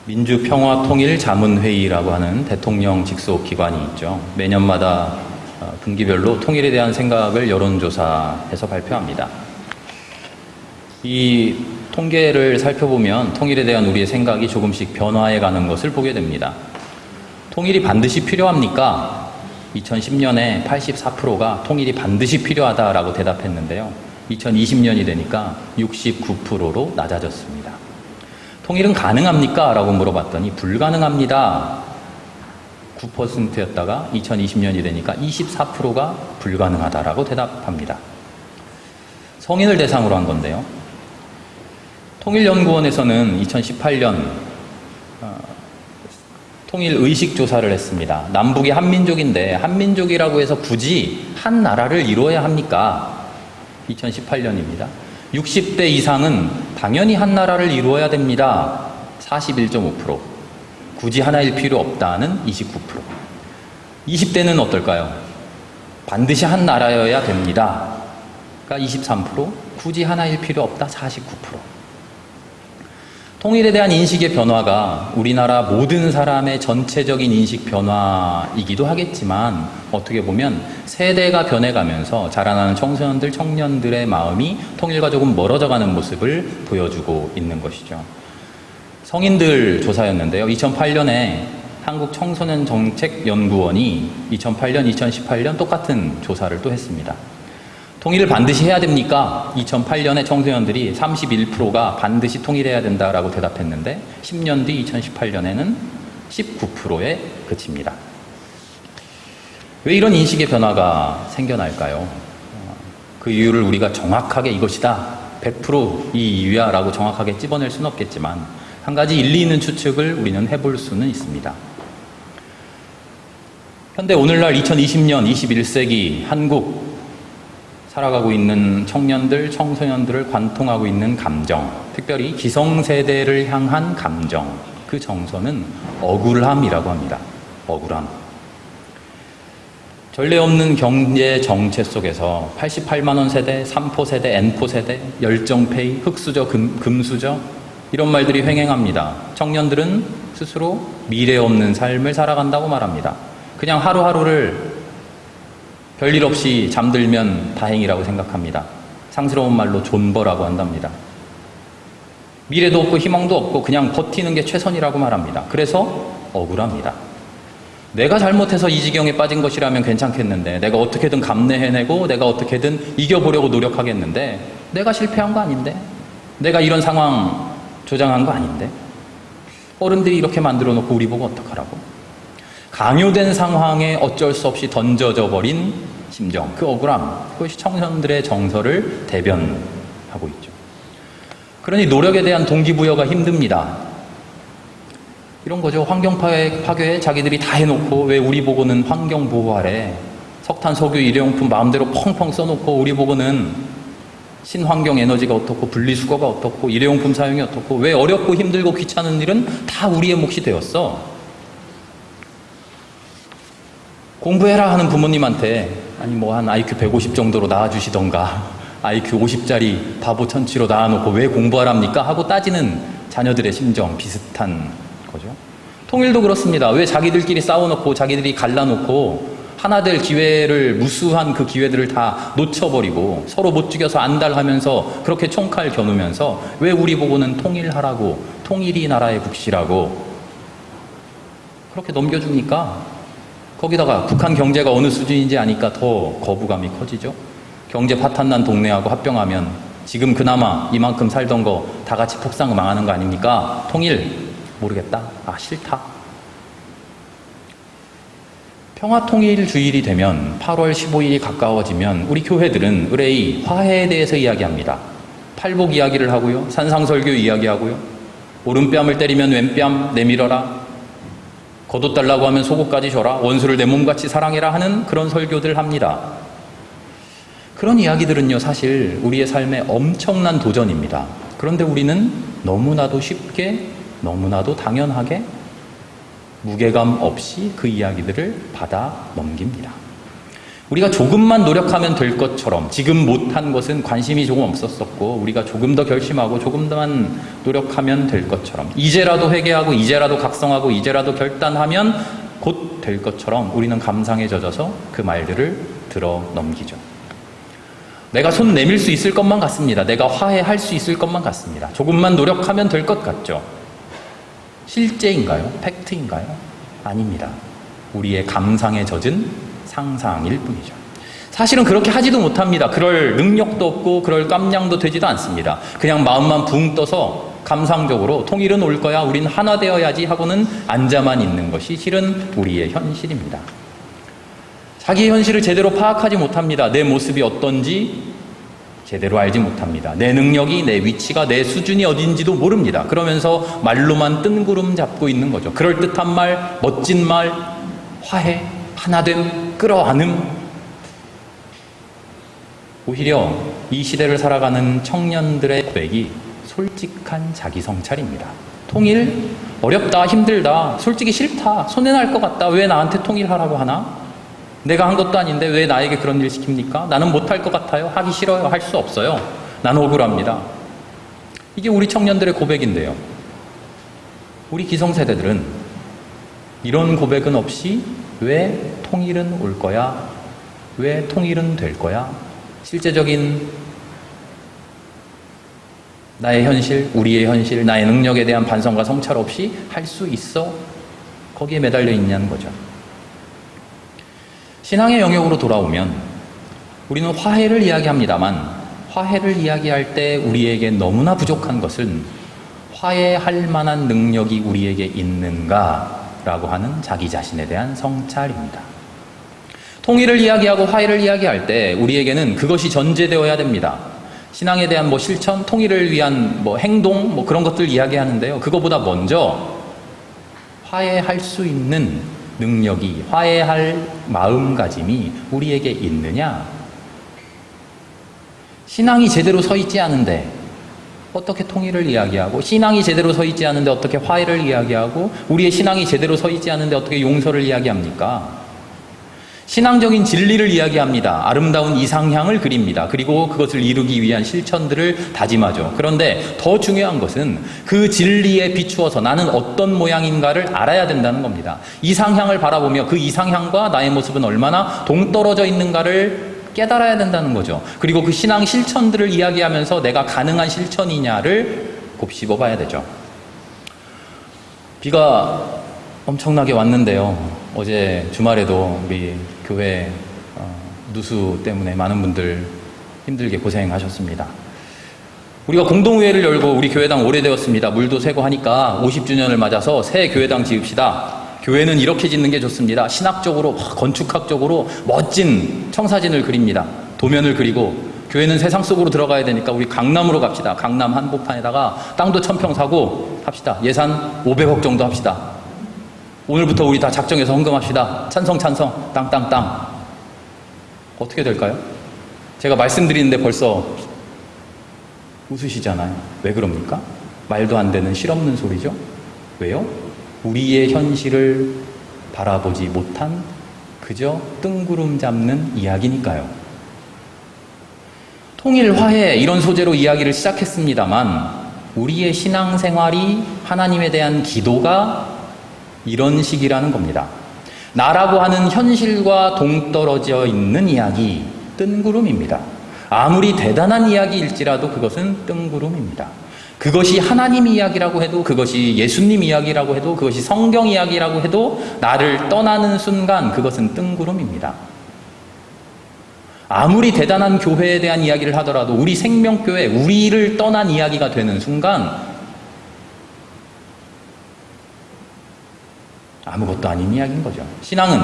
민주평화통일자문회의라고 하는 대통령 직속 기관이 있죠. 매년마다 분기별로 통일에 대한 생각을 여론조사해서 발표합니다. 이 통계를 살펴보면 통일에 대한 우리의 생각이 조금씩 변화해가는 것을 보게 됩니다. 통일이 반드시 필요합니까? 2010년에 84%가 통일이 반드시 필요하다라고 대답했는데요. 2020년이 되니까 69%로 낮아졌습니다. 통일은 가능합니까? 라고 물어봤더니 불가능합니다. 9%였다가 2020년이 되니까 24%가 불가능하다라고 대답합니다. 성인을 대상으로 한 건데요. 통일연구원에서는 2018년 통일의식조사를 했습니다. 남북이 한민족인데 한민족이라고 해서 굳이 한 나라를 이루어야 합니까? 2018년입니다. 60대 이상은 당연히 한 나라를 이루어야 됩니다. 41.5%. 굳이 하나일 필요 없다는 29%. 20대는 어떨까요? 반드시 한 나라여야 됩니다. 그러니까 23%. 굳이 하나일 필요 없다. 49%. 통일에 대한 인식의 변화가 우리나라 모든 사람의 전체적인 인식 변화이기도 하겠지만 어떻게 보면 세대가 변해가면서 자라나는 청소년들, 청년들의 마음이 통일과 조금 멀어져가는 모습을 보여주고 있는 것이죠. 성인들 조사였는데요. 2008년에 한국청소년정책연구원이 2008년, 2018년 똑같은 조사를 또 했습니다. 통일을 반드시 해야 됩니까? 2008년에 청소년들이 31%가 반드시 통일해야 된다라고 대답했는데 10년 뒤 2018년에는 19%에 그칩니다. 왜 이런 인식의 변화가 생겨날까요? 그 이유를 우리가 정확하게 이것이다, 100% 이 이유야 라고 정확하게 찝어낼 수는 없겠지만 한 가지 일리 있는 추측을 우리는 해볼 수는 있습니다. 현대 오늘날 2020년 21세기 한국 살아가고 있는 청년들, 청소년들을 관통하고 있는 감정, 특별히 기성세대를 향한 감정, 그 정서는 억울함이라고 합니다. 억울함. 전례 없는 경제 정체 속에서 88만 원 세대, 3포 세대, N포 세대, 열정페이, 흑수저, 금수저 이런 말들이 횡행합니다. 청년들은 스스로 미래 없는 삶을 살아간다고 말합니다. 그냥 하루하루를 별일 없이 잠들면 다행이라고 생각합니다. 상스러운 말로 존버라고 한답니다. 미래도 없고 희망도 없고 그냥 버티는 게 최선이라고 말합니다. 그래서 억울합니다. 내가 잘못해서 이 지경에 빠진 것이라면 괜찮겠는데, 내가 어떻게든 감내해내고 내가 어떻게든 이겨보려고 노력하겠는데 내가 실패한 거 아닌데, 내가 이런 상황 조장한 거 아닌데, 어른들이 이렇게 만들어 놓고 우리 보고 어떡하라고. 강요된 상황에 어쩔 수 없이 던져져 버린 심정, 그 억울함, 그것이 청년들의 정서를 대변하고 있죠. 그러니 노력에 대한 동기부여가 힘듭니다. 이런 거죠. 환경 파괴에 자기들이 다 해놓고 왜 우리 보고는 환경 보호하래, 석탄, 석유, 일회용품 마음대로 펑펑 써놓고 우리 보고는 신환경 에너지가 어떻고 분리수거가 어떻고 일회용품 사용이 어떻고, 왜 어렵고 힘들고 귀찮은 일은 다 우리의 몫이 되었어. 공부해라 하는 부모님한테 아니 뭐 한 IQ 150 정도로 낳아주시던가 IQ 50짜리 바보 천치로 낳아놓고 왜 공부하랍니까? 하고 따지는 자녀들의 심정 비슷한 거죠. 통일도 그렇습니다. 왜 자기들끼리 싸워놓고 자기들이 갈라놓고 하나 될 기회를, 무수한 그 기회들을 다 놓쳐버리고 서로 못 죽여서 안달하면서 그렇게 총칼 겨누면서 왜 우리 보고는 통일하라고, 통일이 나라의 국시라고 그렇게 넘겨주니까, 거기다가 북한 경제가 어느 수준인지 아니까 더 거부감이 커지죠. 경제 파탄난 동네하고 합병하면 지금 그나마 이만큼 살던 거 다 같이 폭삭 망하는 거 아닙니까? 통일 모르겠다. 아, 싫다. 평화통일주일이 되면 8월 15일이 가까워지면 우리 교회들은 의뢰이 화해에 대해서 이야기합니다. 팔복 이야기를 하고요. 산상설교 이야기하고요. 오른뺨을 때리면 왼뺨 내밀어라. 거뒀달라고 하면 속옷까지 줘라. 원수를 내 몸같이 사랑해라 하는 그런 설교들 합니다. 그런 이야기들은요, 사실 우리의 삶에 엄청난 도전입니다. 그런데 우리는 너무나도 쉽게, 너무나도 당연하게 무게감 없이 그 이야기들을 받아 넘깁니다. 우리가 조금만 노력하면 될 것처럼, 지금 못한 것은 관심이 조금 없었었고 우리가 조금 더 결심하고 조금만 노력하면 될 것처럼, 이제라도 회개하고 이제라도 각성하고 이제라도 결단하면 곧 될 것처럼 우리는 감상에 젖어서 그 말들을 들어 넘기죠. 내가 손 내밀 수 있을 것만 같습니다. 내가 화해할 수 있을 것만 같습니다. 조금만 노력하면 될 것 같죠. 실제인가요? 팩트인가요? 아닙니다. 우리의 감상에 젖은 상상일 뿐이죠. 사실은 그렇게 하지도 못합니다. 그럴 능력도 없고 그럴 깜냥도 되지도 않습니다. 그냥 마음만 붕 떠서 감상적으로 통일은 올 거야, 우린 하나 되어야지 하고는 앉아만 있는 것이 실은 우리의 현실입니다. 자기의 현실을 제대로 파악하지 못합니다. 내 모습이 어떤지 제대로 알지 못합니다. 내 능력이, 내 위치가, 내 수준이 어딘지도 모릅니다. 그러면서 말로만 뜬구름 잡고 있는 거죠. 그럴듯한 말, 멋진 말, 화해, 하나됨, 끌어안음. 오히려 이 시대를 살아가는 청년들의 고백이 솔직한 자기 성찰입니다. 통일? 어렵다, 힘들다, 솔직히 싫다, 손해날 것 같다, 왜 나한테 통일하라고 하나? 내가 한 것도 아닌데 왜 나에게 그런 일 시킵니까? 나는 못할 것 같아요. 하기 싫어요. 할 수 없어요. 난 억울합니다. 이게 우리 청년들의 고백인데요. 우리 기성세대들은 이런 고백은 없이 왜 통일은 올 거야? 왜 통일은 될 거야? 실제적인 나의 현실, 우리의 현실, 나의 능력에 대한 반성과 성찰 없이 할 수 있어? 거기에 매달려 있냐는 거죠. 신앙의 영역으로 돌아오면 우리는 화해를 이야기합니다만, 화해를 이야기할 때 우리에게 너무나 부족한 것은 화해할 만한 능력이 우리에게 있는가라고 하는 자기 자신에 대한 성찰입니다. 통일을 이야기하고 화해를 이야기할 때 우리에게는 그것이 전제되어야 됩니다. 신앙에 대한 실천, 통일을 위한 행동, 그런 것들 이야기하는데요. 그거보다 먼저 화해할 수 있는 능력이, 화해할 마음가짐이 우리에게 있느냐? 신앙이 제대로 서 있지 않은데 어떻게 통일을 이야기하고, 신앙이 제대로 서 있지 않은데 어떻게 화해를 이야기하고, 우리의 신앙이 제대로 서 있지 않은데 어떻게 용서를 이야기합니까? 신앙적인 진리를 이야기합니다. 아름다운 이상향을 그립니다. 그리고 그것을 이루기 위한 실천들을 다짐하죠. 그런데 더 중요한 것은 그 진리에 비추어서 나는 어떤 모양인가를 알아야 된다는 겁니다. 이상향을 바라보며 그 이상향과 나의 모습은 얼마나 동떨어져 있는가를 깨달아야 된다는 거죠. 그리고 그 신앙 실천들을 이야기하면서 내가 가능한 실천이냐를 곱씹어 봐야 되죠. 비가 엄청나게 왔는데요. 어제 주말에도 우리 교회 누수 때문에 많은 분들 힘들게 고생하셨습니다. 우리가 공동회를 열고 우리 교회당 오래되었습니다. 물도 새고 하니까 50주년을 맞아서 새 교회당 지읍시다. 교회는 이렇게 짓는 게 좋습니다. 신학적으로, 건축학적으로 멋진 청사진을 그립니다. 도면을 그리고 교회는 세상 속으로 들어가야 되니까 우리 강남으로 갑시다. 강남 한복판에다가 땅도 1000평 사고 합시다. 예산 500억 정도 합시다. 오늘부터 우리 다 작정해서 헌금합시다. 찬성, 땅. 어떻게 될까요? 제가 말씀드리는데 벌써 웃으시잖아요. 왜 그럽니까? 말도 안 되는 실없는 소리죠? 왜요? 우리의 현실을 바라보지 못한 그저 뜬구름 잡는 이야기니까요. 통일, 화해 이런 소재로 이야기를 시작했습니다만 우리의 신앙생활이, 하나님에 대한 기도가 이런 식이라는 겁니다. 나라고 하는 현실과 동떨어져 있는 이야기, 뜬구름입니다. 아무리 대단한 이야기일지라도 그것은 뜬구름입니다. 그것이 하나님 이야기라고 해도, 그것이 예수님 이야기라고 해도, 그것이 성경 이야기라고 해도 나를 떠나는 순간 그것은 뜬구름입니다. 아무리 대단한 교회에 대한 이야기를 하더라도 우리 생명교회, 우리를 떠난 이야기가 되는 순간 아무것도 아닌 이야기인 거죠. 신앙은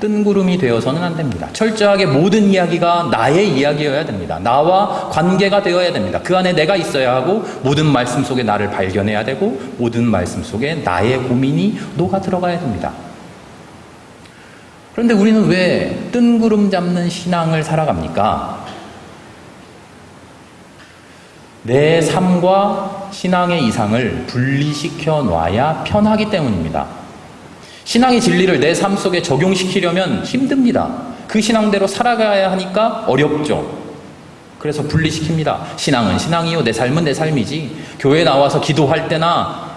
뜬구름이 되어서는 안 됩니다. 철저하게 모든 이야기가 나의 이야기여야 됩니다. 나와 관계가 되어야 됩니다. 그 안에 내가 있어야 하고, 모든 말씀 속에 나를 발견해야 되고, 모든 말씀 속에 나의 고민이 녹아 들어가야 됩니다. 그런데 우리는 왜 뜬구름 잡는 신앙을 살아갑니까? 내 삶과 신앙의 이상을 분리시켜 놔야 편하기 때문입니다. 신앙의 진리를 내 삶 속에 적용시키려면 힘듭니다. 그 신앙대로 살아가야 하니까 어렵죠. 그래서 분리시킵니다. 신앙은 신앙이요, 내 삶은 내 삶이지. 교회 나와서 기도할 때나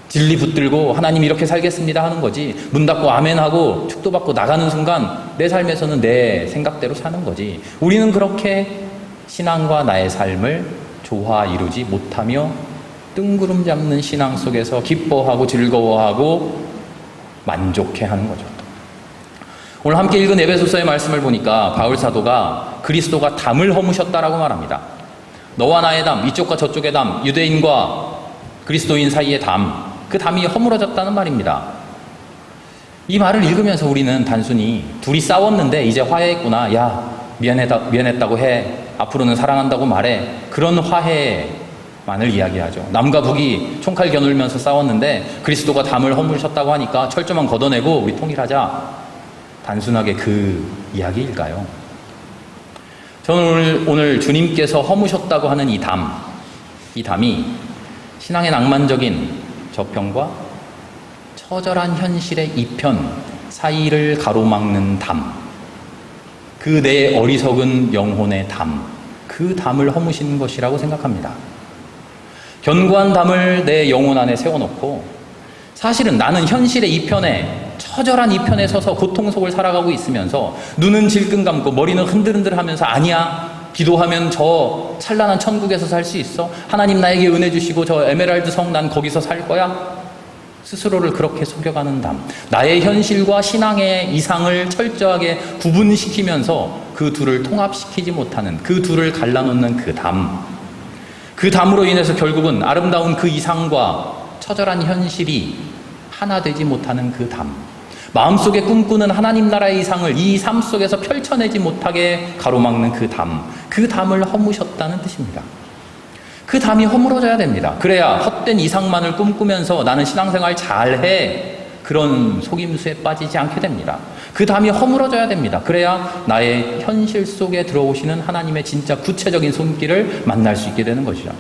진리 붙들고 하나님 이렇게 살겠습니다 하는 거지. 문 닫고 아멘하고 축도 받고 나가는 순간 내 삶에서는 내 생각대로 사는 거지. 우리는 그렇게 신앙과 나의 삶을 조화 이루지 못하며 뜬구름 잡는 신앙 속에서 기뻐하고 즐거워하고 만족해하는 거죠. 오늘 함께 읽은 에베소서의 말씀을 보니까 바울 사도가 그리스도가 담을 허무셨다라고 말합니다. 너와 나의 담, 이쪽과 저쪽의 담, 유대인과 그리스도인 사이의 담, 그 담이 허물어졌다는 말입니다. 이 말을 읽으면서 우리는 단순히 둘이 싸웠는데 이제 화해했구나, 야 미안했다고 해, 앞으로는 사랑한다고 말해, 그런 화해만을 이야기하죠. 남과 북이 총칼 겨누면서 싸웠는데 그리스도가 담을 허무셨다고 하니까 철조만 걷어내고 우리 통일하자, 단순하게 그 이야기일까요? 저는 오늘 주님께서 허무셨다고 하는 이 담이 신앙의 낭만적인 저편과 처절한 현실의 이편 사이를 가로막는 담, 그 내 어리석은 영혼의 담, 그 담을 허무신 것이라고 생각합니다. 견고한 담을 내 영혼 안에 세워놓고 사실은 나는 현실의 이편에, 처절한 이편에 서서 고통 속을 살아가고 있으면서 눈은 질끈 감고 머리는 흔들흔들 하면서 아니야, 기도하면 저 찬란한 천국에서 살 수 있어, 하나님 나에게 은혜 주시고 저 에메랄드 성 난 거기서 살 거야, 스스로를 그렇게 속여가는 담, 나의 현실과 신앙의 이상을 철저하게 구분시키면서 그 둘을 통합시키지 못하는, 그 둘을 갈라놓는 그 담으로 인해서 결국은 아름다운 그 이상과 처절한 현실이 하나 되지 못하는 그 담, 마음속에 꿈꾸는 하나님 나라의 이상을 이 삶 속에서 펼쳐내지 못하게 가로막는 그 담을 허무셨다는 뜻입니다. 그 담이 허물어져야 됩니다. 그래야 헛된 이상만을 꿈꾸면서 나는 신앙생활 잘해, 그런 속임수에 빠지지 않게 됩니다. 그 담이 허물어져야 됩니다. 그래야 나의 현실 속에 들어오시는 하나님의 진짜 구체적인 손길을 만날 수 있게 되는 것이죠.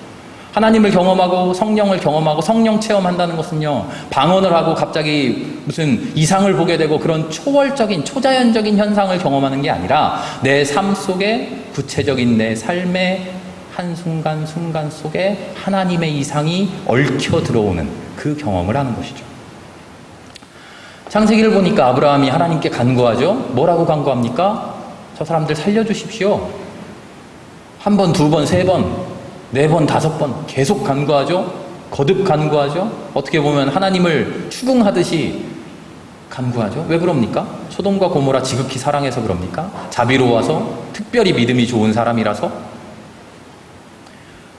하나님을 경험하고 성령을 경험하고 성령 체험한다는 것은요, 방언을 하고 갑자기 무슨 이상을 보게 되고 그런 초월적인 초자연적인 현상을 경험하는 게 아니라 내 삶 속에 구체적인 내 삶의 한순간 순간 속에 하나님의 이상이 얽혀 들어오는 그 경험을 하는 것이죠. 창세기를 보니까 아브라함이 하나님께 간구하죠. 뭐라고 간구합니까? 저 사람들 살려주십시오. 한 번, 두 번, 세 번, 네 번, 다섯 번 계속 간구하죠. 거듭 간구하죠. 어떻게 보면 하나님을 추궁하듯이 간구하죠. 왜 그럽니까? 소돔과 고모라 지극히 사랑해서 그럽니까? 자비로워서, 특별히 믿음이 좋은 사람이라서?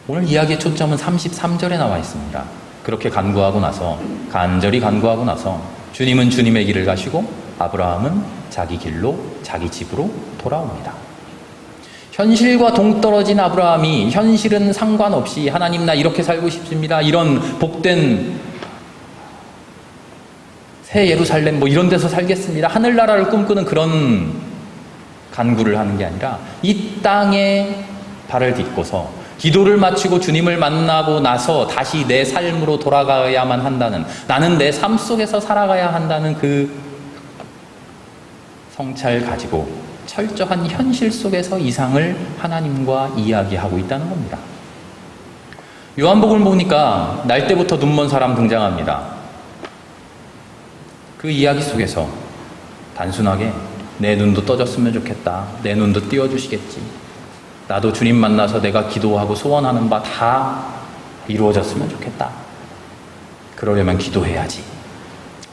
오늘 이야기의 초점은 33절에 나와 있습니다. 그렇게 간구하고 나서, 간절히 간구하고 나서 주님은 주님의 길을 가시고 아브라함은 자기 길로, 자기 집으로 돌아옵니다. 현실과 동떨어진 아브라함이 현실은 상관없이 하나님 나 이렇게 살고 싶습니다, 이런 복된 새 예루살렘 뭐 이런 데서 살겠습니다, 하늘나라를 꿈꾸는 그런 간구를 하는 게 아니라 이 땅에 발을 딛고서 기도를 마치고 주님을 만나고 나서 다시 내 삶으로 돌아가야만 한다는, 나는 내 삶 속에서 살아가야 한다는 그 성찰 가지고 철저한 현실 속에서 이상을 하나님과 이야기하고 있다는 겁니다. 요한복음을 보니까 날 때부터 눈먼 사람 등장합니다. 그 이야기 속에서 단순하게 내 눈도 떠졌으면 좋겠다, 내 눈도 띄워주시겠지, 나도 주님 만나서 내가 기도하고 소원하는 바 다 이루어졌으면 좋겠다, 그러려면 기도해야지,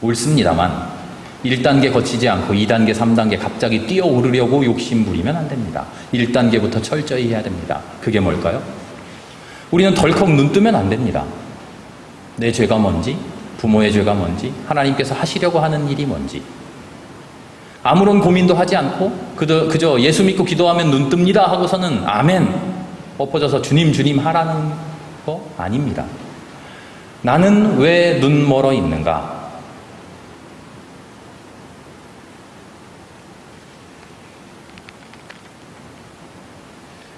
옳습니다만 1단계 거치지 않고 2단계, 3단계 갑자기 뛰어오르려고 욕심 부리면 안 됩니다. 1단계부터 철저히 해야 됩니다. 그게 뭘까요? 우리는 덜컥 눈 뜨면 안 됩니다. 내 죄가 뭔지, 부모의 죄가 뭔지, 하나님께서 하시려고 하는 일이 뭔지 아무런 고민도 하지 않고 그저 예수 믿고 기도하면 눈 뜹니다 하고서는 아멘 엎어져서 주님 주님 하라는 거 아닙니다. 나는 왜 눈 멀어 있는가?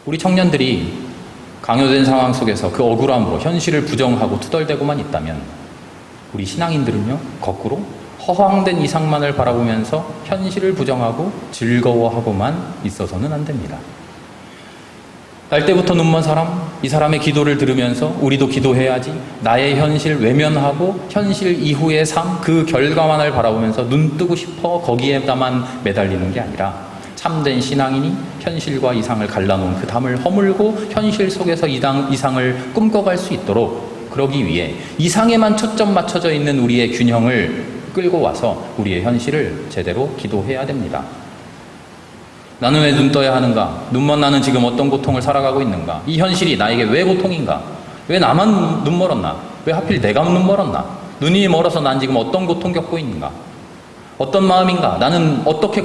우리 청년들이 강요된 상황 속에서 그 억울함으로 현실을 부정하고 투덜대고만 있다면 우리 신앙인들은요, 거꾸로 허황된 이상만을 바라보면서 현실을 부정하고 즐거워하고만 있어서는 안 됩니다. 날 때부터 눈먼 사람, 이 사람의 기도를 들으면서 우리도 기도해야지, 나의 현실 외면하고 현실 이후의 삶, 그 결과만을 바라보면서 눈 뜨고 싶어 거기에다만 매달리는 게 아니라 참된 신앙인이 현실과 이상을 갈라놓은 그 담을 허물고 현실 속에서 이상을 꿈꿔갈 수 있도록, 그러기 위해 이상에만 초점 맞춰져 있는 우리의 균형을 끌고 와서 우리의 현실을 제대로 기도해야 됩니다. 나는 왜 눈 떠야 하는가? 눈먼 나는 지금 어떤 고통을 살아가고 있는가? 이 현실이 나에게 왜 고통인가? 왜 나만 눈 멀었나? 왜 하필 내가 눈 멀었나? 눈이 멀어서 난 지금 어떤 고통 겪고 있는가? 어떤 마음인가? 나는 어떻게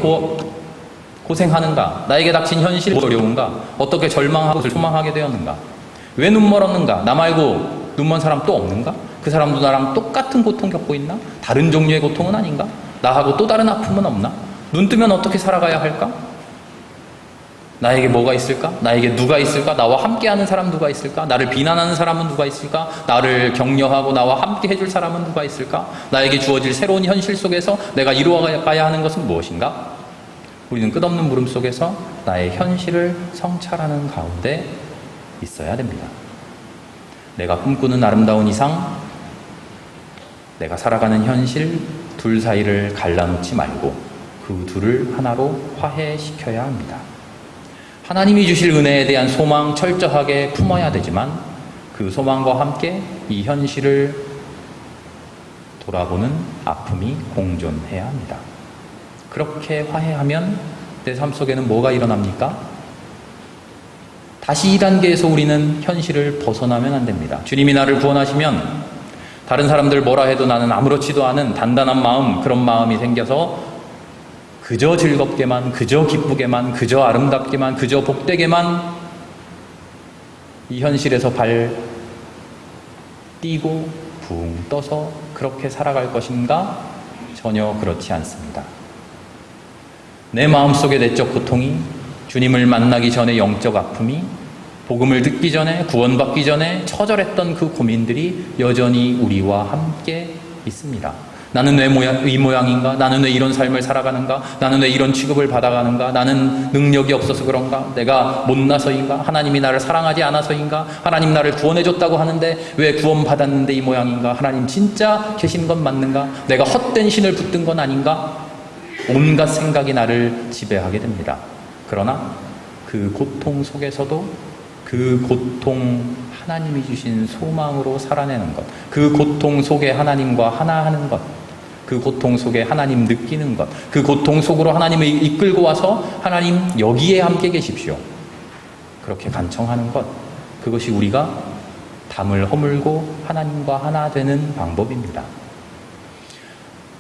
고생하는가? 나에게 닥친 현실이 어려운가? 어떻게 절망하고 소망하게 되었는가? 왜 눈 멀었는가? 나 말고 눈먼 사람 또 없는가? 그 사람도 나랑 똑같은 고통 겪고 있나? 다른 종류의 고통은 아닌가? 나하고 또 다른 아픔은 없나? 눈 뜨면 어떻게 살아가야 할까? 나에게 뭐가 있을까? 나에게 누가 있을까? 나와 함께하는 사람 누가 있을까? 나를 비난하는 사람은 누가 있을까? 나를 격려하고 나와 함께 해줄 사람은 누가 있을까? 나에게 주어질 새로운 현실 속에서 내가 이루어가야 하는 것은 무엇인가? 우리는 끝없는 물음 속에서 나의 현실을 성찰하는 가운데 있어야 됩니다. 내가 꿈꾸는 아름다운 이상, 내가 살아가는 현실 둘 사이를 갈라놓지 말고 그 둘을 하나로 화해시켜야 합니다. 하나님이 주실 은혜에 대한 소망 철저하게 품어야 되지만 그 소망과 함께 이 현실을 돌아보는 아픔이 공존해야 합니다. 그렇게 화해하면 내 삶 속에는 뭐가 일어납니까? 다시 이 단계에서 우리는 현실을 벗어나면 안 됩니다. 주님이 나를 구원하시면 다른 사람들 뭐라 해도 나는 아무렇지도 않은 단단한 마음, 그런 마음이 생겨서 그저 즐겁게만, 그저 기쁘게만, 그저 아름답게만, 그저 복되게만 이 현실에서 발 띄고 붕 떠서 그렇게 살아갈 것인가? 전혀 그렇지 않습니다. 내 마음속의 내적 고통이, 주님을 만나기 전에 영적 아픔이, 복음을 듣기 전에, 구원받기 전에 처절했던 그 고민들이 여전히 우리와 함께 있습니다. 나는 왜 이 모양인가? 나는 왜 이런 삶을 살아가는가? 나는 왜 이런 취급을 받아가는가? 나는 능력이 없어서 그런가? 내가 못나서인가? 하나님이 나를 사랑하지 않아서인가? 하나님 나를 구원해줬다고 하는데 왜 구원받았는데 이 모양인가? 하나님 진짜 계신 건 맞는가? 내가 헛된 신을 붙든 건 아닌가? 온갖 생각이 나를 지배하게 됩니다. 그러나 그 고통 속에서도 그 고통, 하나님이 주신 소망으로 살아내는 것, 그 고통 속에 하나님과 하나하는 것, 그 고통 속에 하나님 느끼는 것, 그 고통 속으로 하나님을 이끌고 와서 하나님 여기에 함께 계십시오, 그렇게 간청하는 것, 그것이 우리가 담을 허물고 하나님과 하나 되는 방법입니다.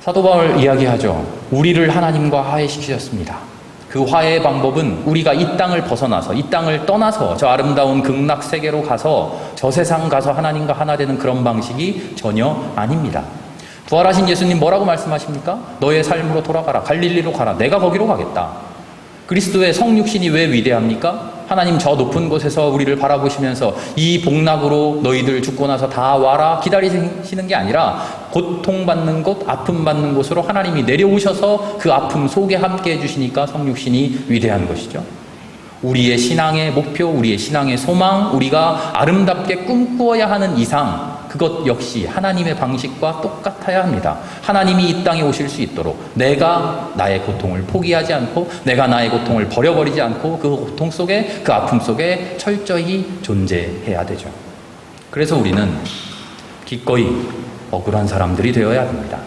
사도 바울 이야기하죠. 우리를 하나님과 화해시키셨습니다. 그 화해의 방법은 우리가 이 땅을 벗어나서, 이 땅을 떠나서 저 아름다운 극락 세계로 가서 저 세상 가서 하나님과 하나 되는 그런 방식이 전혀 아닙니다. 부활하신 예수님 뭐라고 말씀하십니까? 너의 삶으로 돌아가라. 갈릴리로 가라. 내가 거기로 가겠다. 그리스도의 성육신이 왜 위대합니까? 하나님 저 높은 곳에서 우리를 바라보시면서 이 복락으로 너희들 죽고 나서 다 와라 기다리시는 게 아니라 고통받는 곳, 아픔 받는 곳으로 하나님이 내려오셔서 그 아픔 속에 함께 해주시니까 성육신이 위대한 것이죠. 우리의 신앙의 목표, 우리의 신앙의 소망, 우리가 아름답게 꿈꾸어야 하는 이상, 그것 역시 하나님의 방식과 똑같아야 합니다. 하나님이 이 땅에 오실 수 있도록 내가 나의 고통을 포기하지 않고, 내가 나의 고통을 버려버리지 않고 그 고통 속에, 그 아픔 속에 철저히 존재해야 되죠. 그래서 우리는 기꺼이 억울한 사람들이 되어야 합니다.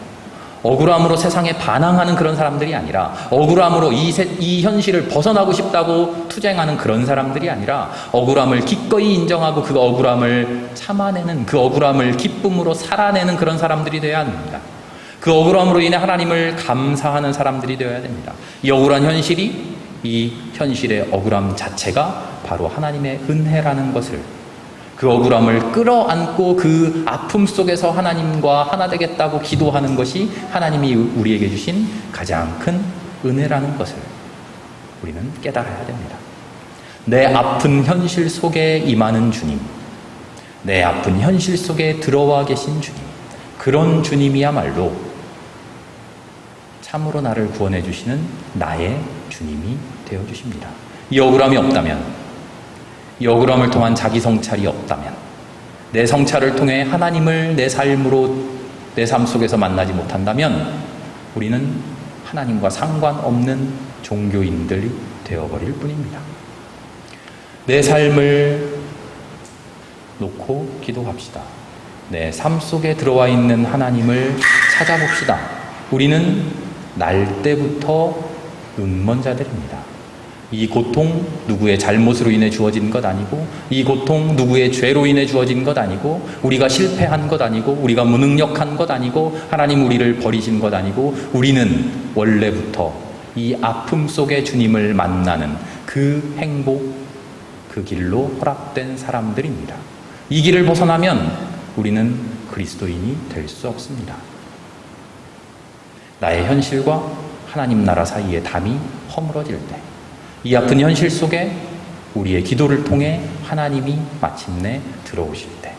억울함으로 세상에 반항하는 그런 사람들이 아니라, 억울함으로 이 현실을 벗어나고 싶다고 투쟁하는 그런 사람들이 아니라, 억울함을 기꺼이 인정하고 그 억울함을 참아내는, 그 억울함을 기쁨으로 살아내는 그런 사람들이 되어야 합니다. 그 억울함으로 인해 하나님을 감사하는 사람들이 되어야 됩니다. 이 억울한 현실이, 이 현실의 억울함 자체가 바로 하나님의 은혜라는 것을, 그 억울함을 끌어안고 그 아픔 속에서 하나님과 하나 되겠다고 기도하는 것이 하나님이 우리에게 주신 가장 큰 은혜라는 것을 우리는 깨달아야 됩니다. 내 아픈 현실 속에 임하는 주님, 내 아픈 현실 속에 들어와 계신 주님, 그런 주님이야말로 참으로 나를 구원해 주시는 나의 주님이 되어 주십니다. 이 억울함이 없다면, 이 억울함을 통한 자기 성찰이 없다면, 내 성찰을 통해 하나님을 내 삶으로, 내 삶 속에서 만나지 못한다면 우리는 하나님과 상관없는 종교인들이 되어버릴 뿐입니다. 내 삶을 놓고 기도합시다. 내 삶 속에 들어와 있는 하나님을 찾아봅시다. 우리는 날 때부터 눈먼 자들입니다. 이 고통 누구의 잘못으로 인해 주어진 것 아니고, 이 고통 누구의 죄로 인해 주어진 것 아니고, 우리가 실패한 것 아니고, 우리가 무능력한 것 아니고, 하나님 우리를 버리신 것 아니고, 우리는 원래부터 이 아픔 속에 주님을 만나는 그 행복, 그 길로 허락된 사람들입니다. 이 길을 벗어나면 우리는 그리스도인이 될 수 없습니다. 나의 현실과 하나님 나라 사이의 담이 허물어질 때, 이 아픈 현실 속에 우리의 기도를 통해 하나님이 마침내 들어오실 때,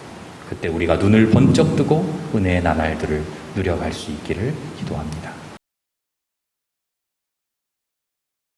그때 우리가 눈을 번쩍 뜨고 은혜의 나날들을 누려갈 수 있기를 기도합니다.